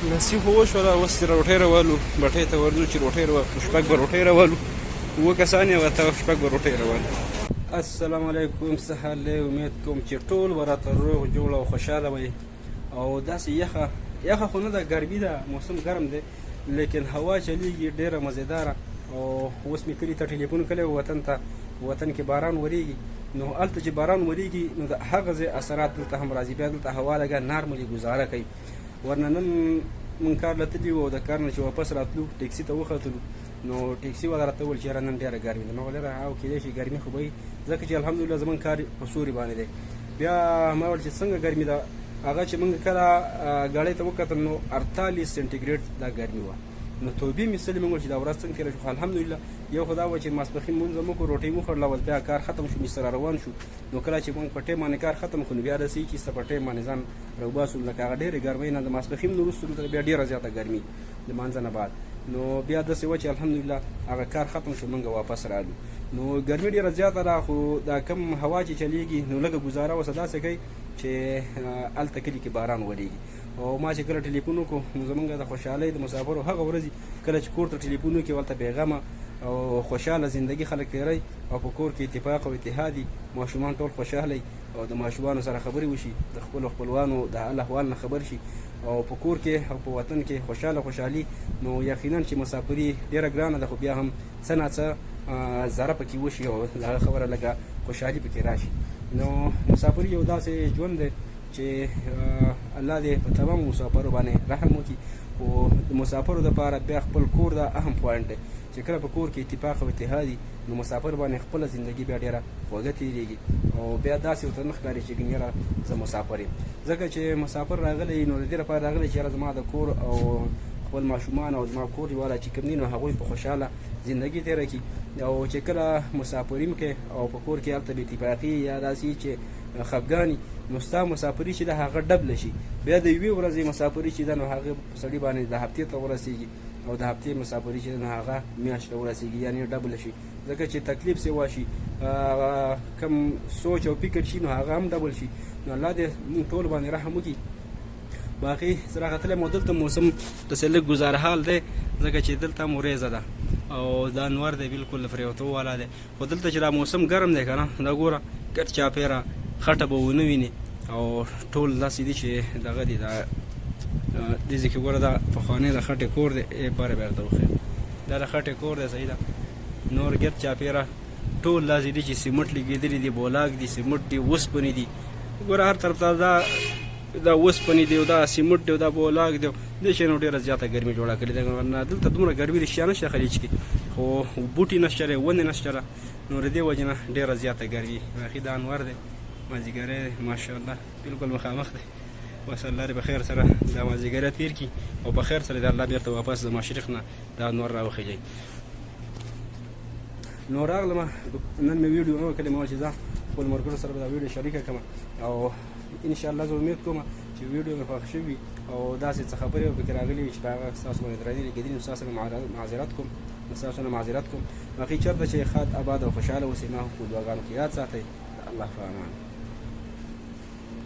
نصیب خو وشوله، اوس چې روټۍ راولو، بټۍ ته ورځو چې روټۍ شپږ به روټۍ راولو، اووه کسان یې ته شپږ به روټۍ راولو. السلام علیکم، څه حال دی؟ امید کوم چې ټول به راته روغ جوړ او خوشحاله وئ. او داسې یخه خو نه ده، ګرمي ده، موسم ګرم دی، لیکن هوا چلیږي ډېره مزېداره. او اوس مې کلي ته ټلیفون کړی و وطن ته، وطن کې باران ورېږي. نو هلته چې باران ورېږي نو د هغه ځای اثرات دلته هم راځي، بیا دلته هوا لږه نارملي ګزاره کوي. ورنه نن مونږ کار له تلي وو، د کار نه چې واپس راتلو ټیکسي ته وختلو، نو ټیکسي والا راته وویل چې یاره نن ډېره ګرمي ده. ما ویل یاره او کیدای شي ګرمي خو به وي، ځکه چې الحمدلله زموږ کار په سوري باندې دی. بیا ما ویل چې څنګه ګرمي ده؟ هغه چې مونږ کله ګاډۍ ته وکتل نو 48 سنټیګریډ دا ګرمي وه. نو توبې مې ایستلې، مونږ ویل چې دا ورځ څنګه تېره شو؟ خو الحمدلله یو خو دا وه چې ماسپښین مونځ مو وکړو، روټۍ مو وخوړله، بیا کار ختم شو، مې سره روان شو. نو کله چې مونږ په ټیم باندې کار ختم کړو نو بیا رسېږي چې په ټیم باندې ځان راوباسو، لکه هغه ډېرې ګرمۍ نه د ماسپښین نه وروسته دلته بیا ډېره زیاته ګرمي د لمانځه نه بعد. نو بیا داسې وه چې الحمدلله هغه کار ختم شو، مونږ واپس رالو. نو ګرمي ډېره زیاته ده، خو دا کم هوا چې چلیږي نو لږه ګزاره اوسه داسې کوي چې هلته کلي کې باران ورېږي. او ما چې کله ټلیفون وکړو نو زمونږ د خوشحالۍ د مسافرو هغه ورځې کله چې کور ته ټلیفون وکړي هلته بېغمه او خوشحاله زندگی خلک تېروي، او په کور کې اتفاق او اتحاد وي، ماشومان ټول خوشحاله او د ماشومانو سره خبرې وشي، د خپلو خپلوانو د حال احوال نه خبر شي، او په کور کې او په وطن کې خوشحالي. نو یقینا چې مسافري ډېره ګرانه ده، خو بیا هم څه نه څه ضرر پکې وشي او د هغه خبره لږه خوشحالي پکې راشي. نو مسافري یو داسې ژوند دی چې الله دې په تمام مسافرو باندې رحم وکړي. خو د مسافرو دپاره بیا خپل کور دا اهم پوینټ دی چې کله په کور کې اتفاق او اتحاد وي نو مسافر باندې خپله زندګي بیا ډېره خوږه تېرېږي، او بیا داسې ورته نه ښکاري چې ګنې یاره زه مسافر یم. ځکه چې مسافر راغلی نو د دې لپاره راغلی چې یاره زما د کور او خپل ماشومان او زما کور والا چې کوم دي نو هغوی په خوشحاله زندګي تېره کړي. او چې کله مسافري م کوې او په کور کې هلته بې اتفاقي یا داسې چې خفګاني، نو ستا مسافري چې ده هغه ډبله شي. بیا د یوې ورځې مسافري چې ده نو هغه سړي باندې د هفتې ته ورسېږي، او د هفتې مسافري چې ده نو هغه میاشت ته ورسېږي، یعنې ډبله شي. ځکه چې تکلیف سوا شي، کم سوچ او فکر شي نو هغه هم ډبل شي. نو الله دې موږ ټول باندې رحم وکړي. باقي زه راغتلی یم او دلته موسم داسې لږ ګزاره حال دی، ځکه چې دلته هم وریځه ده او دا انور دی بالکل د پرېوتو والا دی. خو دلته چې دا موسم ګرم دی که نه، دا ګوره ګټ چاپېره خټه به ونه وینې، او ټول داسې دي چې دغه دي دا دې ځای کې ګوره دا پخوانی د خټې کور دی. باره بیا درته وښیم، دا د خټې کور دی، صحیح ده. نور ګرد چاپېره ټول داسې دي چې سیمټ لګېدلي دي، بولاک دي، سیمټ دي، اوسپنې دي. ګوره هر طرف ته دا اوسپنې دی او دا سیمټ دی او دا بولاک دی، دې شی نو ډېره زیاته ګرمي جوړه کړې ده. ورنه دلته دومره ګرمي رښتیا نشته خلیج کې، خو بوټي نشته دی، ونې نشته ده، نو د دې وجې نه ډېره زیاته ګرمي. باقي دا انور دی، مازدیګری دی، ماشاءالله بالکل مخامخ دی. بس الله دې په خیر سره دا مازدیګری تېر کړي او په خیر سره دې الله بېرته واپس د مشرق نه دا انور راوخېږي. نو راغلم نن مې ویډیو نه وکړې، ما ویل چې ځه خپل ملګرو سره به دا ویډیو شریکه کړم، او انشاءالله زه امید کوم چې ویډیو مې خوښ شوي او داسې څه خبرې به پکې راغلي وي چې په هغه ستاسو باندې درانه لګېدلي، نو ستاسو نه معذرت کوم. باقي چېرته چې ښاد آباد او خوشحاله اوسئ، ما هم په دعاګانو کې یاد ساتئ. الله په امان.